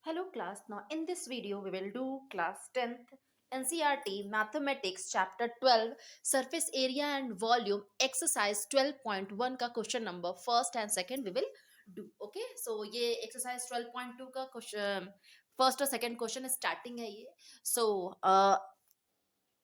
Hello class, now in this video we will do class 10th NCERT Mathematics chapter 12 Surface Area and Volume exercise 12.1 का question number first and second we will do. Okay, so ये exercise 12.2 का question first और second question starting है ये. So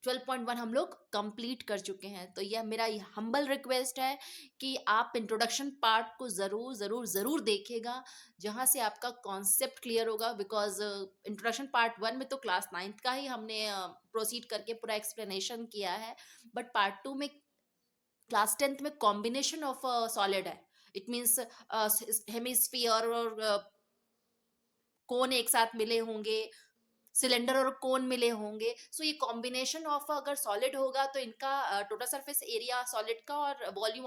12.1 हम लोग complete कर चुके हैं. तो यह मेरा हम्बल रिक्वेस्ट है कि आप इंट्रोडक्शन पार्ट को ज़रूर ज़रूर ज़रूर देखिएगा, जहाँ से आपका कॉन्सेप्ट क्लियर होगा. बिकॉज इंट्रोडक्शन पार्ट 1 में तो क्लास 9th का ही हमने प्रोसीड करके पूरा एक्सप्लेनेशन किया है, बट पार्ट 2 में क्लास 10th में कॉम्बिनेशन ऑफ सॉलिड है. इट मीन्स हेमिस्फीयर और कोन एक साथ मिले होंगे, सिलेंडर और कोन मिले होंगे. सो ये कॉम्बिनेशन ऑफ अगर सॉलिड होगा तो इनका टोटल सरफेस एरिया सॉलिड का और वॉल्यूम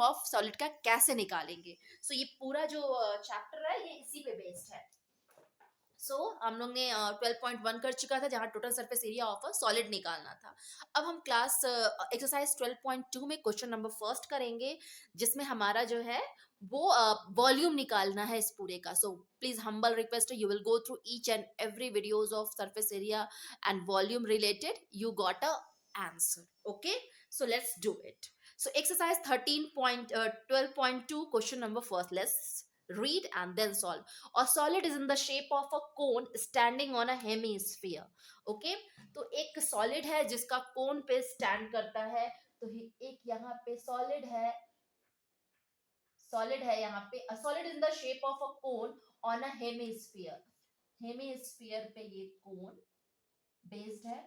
ऑफ सॉलिड का कैसे निकालेंगे. सो ये पूरा जो चैप्टर है ये इसी पे बेस्ड है. हम लोग ने 12.1 कर चुका था, जहां total surface area of a solid निकालना था. अब हम क्लास एक्सरसाइज 12.2 में क्वेश्चन नंबर फर्स्ट करेंगे, जिसमें हमारा जो है वो वॉल्यूम निकालना है इस पूरे का. So please humble request, you will go through each and every videos of surface area and volume related. You got a answer. Okay, so let's do it. So exercise 12.2 question number first. Let's read and then solve. A solid is in the shape of a cone standing on a hemisphere. Okay, तो एक solid है जिसका cone पे stand करता है. तो एक यहाँ पे solid है यहाँ पे. A solid is in the shape of a cone on a hemisphere. Hemisphere पे ये cone based है.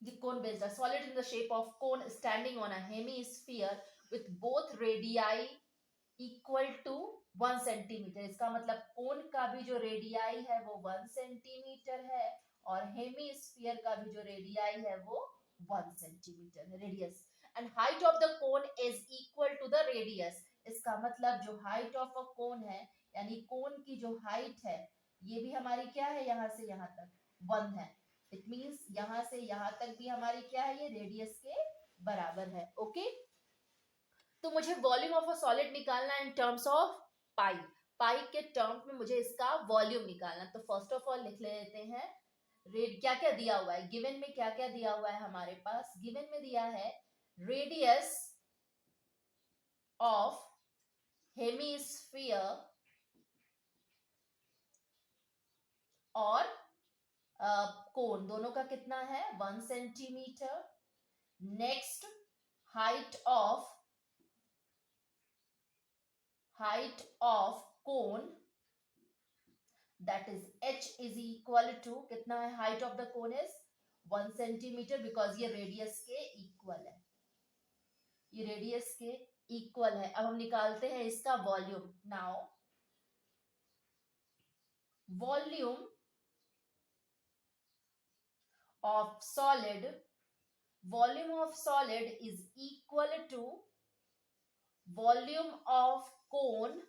The cone based, a solid in the shape of cone standing on a hemisphere with both radii equal to 1 centimetre. इसका मतलब कोन का भी जो radii है वो 1 सेंटीमीटर है, और हेमीस्फीयर का भी जो रेडियाई है वो 1 सेंटीमीटर है, radius. And height of the cone is equal to the radius. इसका मतलब जो हाइट ऑफ अ कोन है, यानी कोन की जो हाइट है, ये भी हमारी क्या है, यहाँ से यहाँ तक 1 है. इट मींस यहाँ से यहाँ तक भी हमारी क्या है, ये रेडियस के बराबर है. ओके, तो मुझे वॉल्यूम ऑफ अ सॉलिड निकालना इन टर्म्स ऑफ पाई. पाई के टर्म्स में मुझे इसका वॉल्यूम निकालना. तो फर्स्ट ऑफ ऑल लिख लेते हैं रेड क्या क्या दिया हुआ है. गिवन में क्या क्या दिया हुआ है हमारे पास. गिवन में दिया है रेडियस ऑफ हेमिस्फीयर और कोन दोनों का कितना है, 1 centimetre. Next height of cone, that is h is equal to कितना है, height of the cone is 1 centimetre, because ये रेडियस के इक्वल है. ये रेडियस के इक्वल है. अब हम निकालते हैं इसका volume. Now volume of solid is equal to volume of cone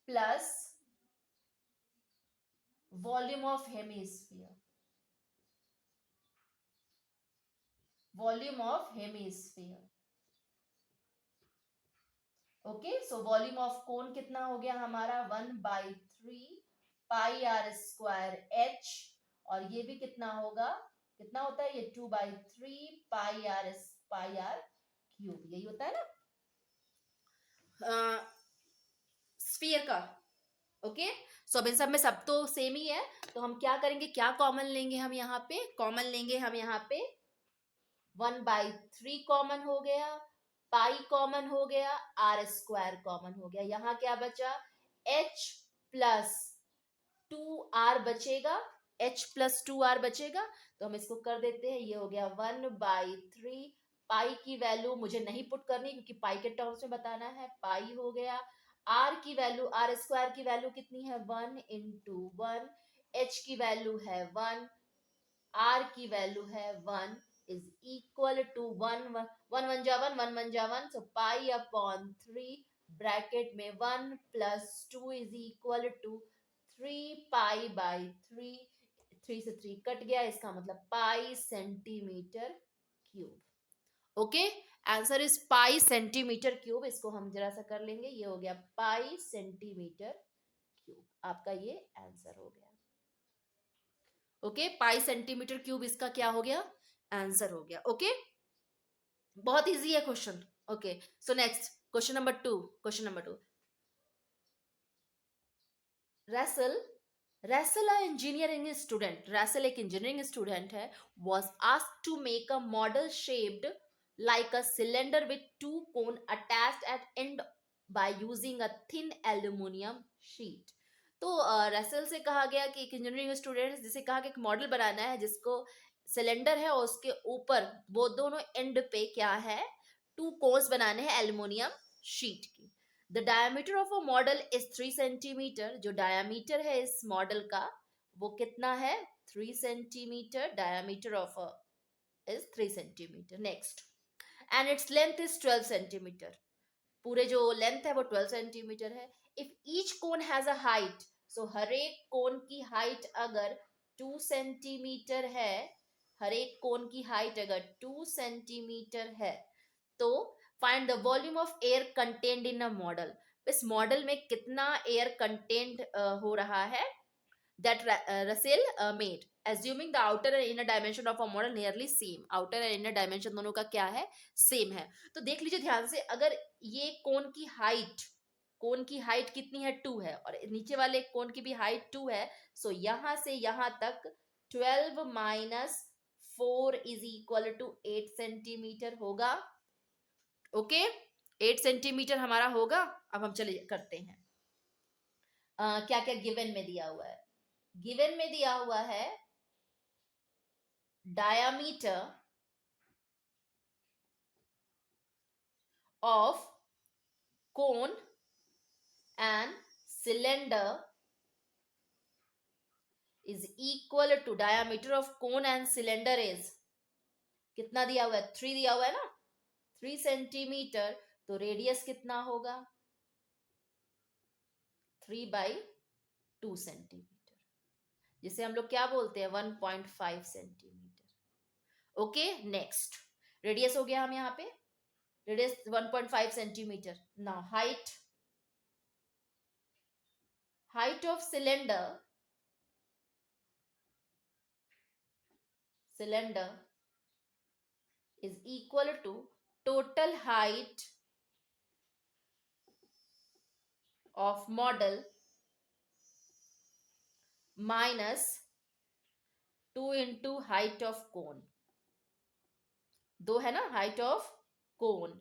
plus volume of hemisphere. Okay, so volume of cone कितना हो गया हमारा, 1/3 पाई आर स्क्वायर एच. और ये भी कितना होगा, कितना होता है ये, 2/3 पाई आर क्यूब. यही होता है ना स्फीयर का. ओके, सो अब इन सब में सब तो सेम ही है. तो हम क्या करेंगे, क्या कॉमन लेंगे, हम यहाँ पे कॉमन लेंगे. हम यहाँ पे 1/3 कॉमन हो गया, पाई कॉमन हो गया, आर स्क्वायर कॉमन हो गया. यहाँ क्या बचा, h प्लस 2r बचेगा. तो हम इसको कर देते हैं. ये हो गया 1/3. पाई की वैल्यू मुझे नहीं पुट करनी, क्योंकि पाई के टर्म्स में बताना है. पाई हो गया. आर की वैल्यू, आर स्क्वायर की वैल्यू कितनी है, 1 into 1. h की वैल्यू है 1, r की वैल्यू है 1, is equal to 1 1 जा 1, so pi upon 3 ब्रैकेट में 1 plus 2 is equal to 3 pi/3. 3 से 3 कट गया, इसका मतलब पाई centimetre cube. Okay, answer is pi centimetre cube. इसको हम जरा सा कर लेंगे. ये हो गया पाई सेंटीमीटर क्यूब. आपका ये आंसर हो गया. ओके, पाई सेंटीमीटर क्यूब इसका क्या हो गया? आंसर हो गया. ओके, बहुत इजी है question. Okay, so next question number 2. Question number 2. Russell Russell a engineering student, Russell एक इंजीनियरिंग स्टूडेंट है, was asked to make a model shaped like a cylinder with two cone attached at end by using a thin aluminum sheet. तो रैसल से कहा गया कि एक engineering student जिसे कहा कि एक मॉडल बनाना है जिसको सिलेंडर है और उसके ऊपर वो दोनों एंड पे क्या है, टू कोन्स बनाने हैं एल्युमिनियम शीट की. The diameter of a model is 3 centimetre. जो डायमीटर है इस मॉडल का वो कितना है? 3 centimetre. Diameter of is 3 centimetre. Next, and its length is 12 centimetre. पूरे जो लेंथ है वो 12 सेंटीमीटर है. If each cone has a height, so हर एक कोन की हाइट अगर 2 सेंटीमीटर है, हर एक कोन की हाइट अगर 2 सेंटीमीटर है, तो find the volume of air contained in a model. इस मॉडल में कितना एयर कंटेंट हो रहा है that Russell made, assuming the outer and inner dimension of a model nearly same. outer and inner dimension दोनों का क्या है? सेम है. तो देख लीजिए ध्यान से, अगर ये कोन की हाइट कितनी है? 2 है, और नीचे वाले कोन की भी हाइट 2 है. सो यहां से यहां तक 12 minus 4 is equal to 8 centimetre होगा. ओके, 8 सेंटीमीटर हमारा होगा. अब हम चले करते हैं. क्या क्या गिवन में दिया हुआ है? गिवन में दिया हुआ है diameter of cone and cylinder is equal to, diameter of cone and cylinder is कितना दिया हुआ है? 3 दिया हुआ है ना, 3 सेंटीमीटर. तो रेडियस कितना होगा? 3/2 सेंटीमीटर, जिसे हम लोग क्या बोलते हैं? 1.5 सेंटीमीटर. ओके, नेक्स्ट, रेडियस हो गया हम यहाँ पे, radius 1.5 centimetre. Now height of cylinder is equal to total height of model minus 2 into height of cone. दो है ना, height of cone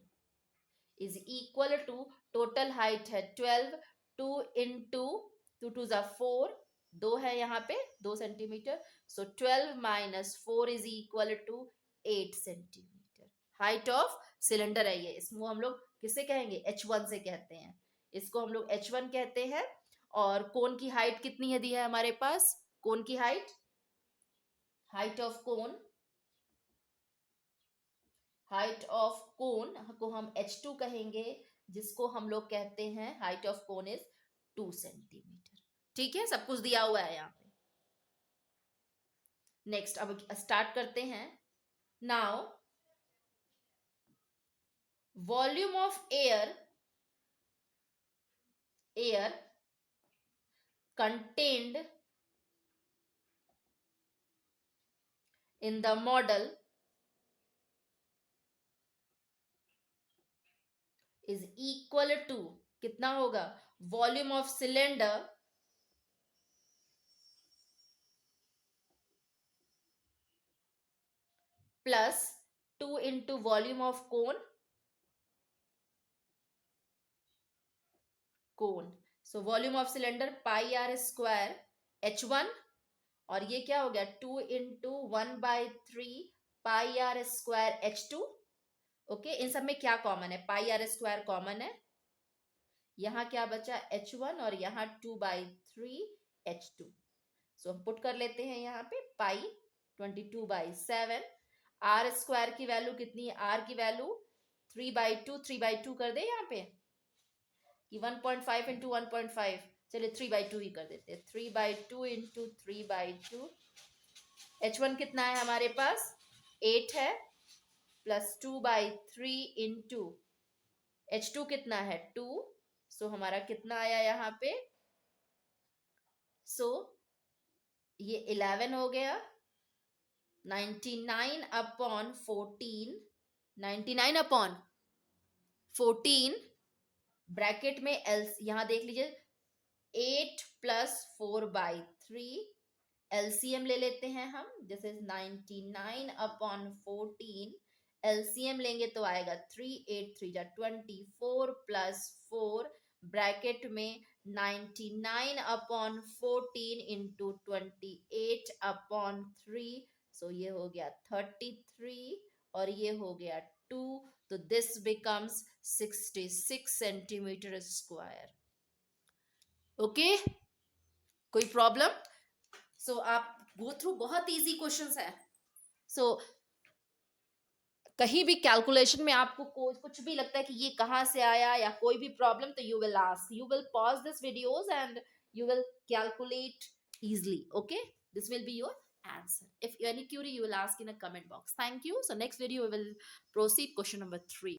is equal to total height है 12, 2 इंटू 2 2 जा 4, 2 है यहाँ पे 2 centimetre. So 12 minus 4 is equal to 8 centimetre. Height of cylinder है ये. इसको हम लोग किसे कहेंगे? H1 से कहते हैं. इसको हम लोग H1 कहते हैं. और कोन की हाइट कितनी है दी है हमारे पास? कोन की हाइट ऑफ कोन को हम H2 कहेंगे, जिसको हम लोग कहते हैं height of cone is 2 centimetre. ठीक है, सब कुछ दिया हुआ है यहाँ पे. नेक्स्ट, अब स्टार्ट करते हैं. Now volume of air contained in the model is equal to कितना होगा? Volume of cylinder plus 2 into volume of cone. So volume of cylinder pi r square H1, और ये क्या हो गया? 2 into 1/3 pi r square H2. Okay, इन सब में क्या कॉमन है? पाई आर स्क्वायर कॉमन है. यहाँ क्या बचा? H1, और यहाँ 2/3 H2. सो हम पुट कर लेते हैं यहाँ पे पाई 22/7. आर स्क्वायर की वैल्यू कितनी है? आर की वैल्यू 3/2 कर दे यहाँ पे कि 1.5 इंटू 1.5. चलिए 3/2 ही कर देते हैं. 3/2 इंटू 3/2. H1 कितना है हमारे पास? 8 है. प्लस 2/3 इंटू H2 कितना है 2, सो हमारा कितना आया यहाँ पे, सो ये 11 हो गया, 99/14, 99/14 ब्रैकेट में एल, यहां देख लीजिए 8 + 4/3, एलसीएम ले लेते हैं हम, दिस इज 99/14, एलसीएम लेंगे तो आएगा 3 8 3 24 + 4 ब्रैकेट में 99/14 इंटू 28/3, सो ये हो गया 33 और ये हो गया 2, तो this becomes 66 centimetre square. Okay, कोई प्रॉब्लम? सो आप गो थ्रू, बहुत इजी क्वेश्चंस है। सो कहीं भी कैलकुलेशन में आपको कुछ भी लगता है कि ये कहां से आया या कोई भी प्रॉब्लम, तो you will ask, you will pause this videos and you will calculate easily. Okay, this will be your answer. If you any query, you will ask in a comment box. Thank you. So next video we will proceed question number 3.